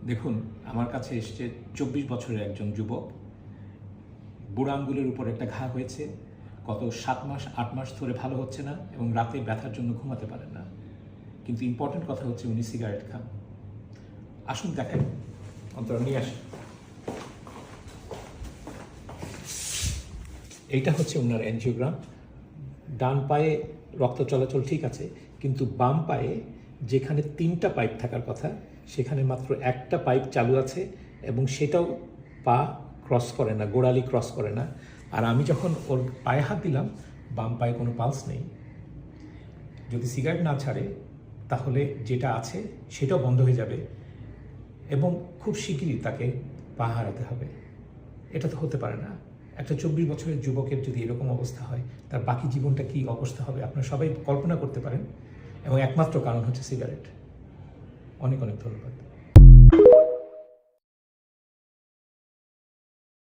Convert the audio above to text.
দেখুন, আমার কাছে এসছে 24 বছরের একজন যুবক। বুড়ো আঙ্গুলের উপর একটা ঘা হয়েছে, গত 7 মাস 8 মাস ধরে ভালো হচ্ছে না এবং রাতে ব্যথার জন্য ঘুমাতে পারেন না। কিন্তু ইম্পর্টেন্ট কথা হচ্ছে উনি সিগারেট খান। আসুন দেখেন, অন্তরা নিয়ে আসেন। এইটা হচ্ছে ওনার এনজিওগ্রাম। ডান পায়ে রক্ত চলাচল ঠিক আছে, কিন্তু বাম পায়ে যেখানে 3টা পাইপ থাকার কথা সেখানে মাত্র একটা পাইপ চালু আছে এবং সেটাও পা ক্রস করে না, গোড়ালি ক্রস করে না। আর আমি যখন ওর পায়ে হাত দিলাম, বাম পায়ে কোনো পালস নেই। যদি সিগারেট না ছাড়ে তাহলে যেটা আছে সেটাও বন্ধ হয়ে যাবে এবং খুব শিগগিরই তাকে পা হারাতে হবে। এটা তো হতে পারে না। একটা 24 বছরের যুবকের যদি এরকম অবস্থা হয়, তার বাকি জীবনটা কী অবস্থা হবে আপনারা সবাই কল্পনা করতে পারেন। এবং একমাত্র কারণ হচ্ছে সিগারেট। অনেক অনেক ধন্যবাদ।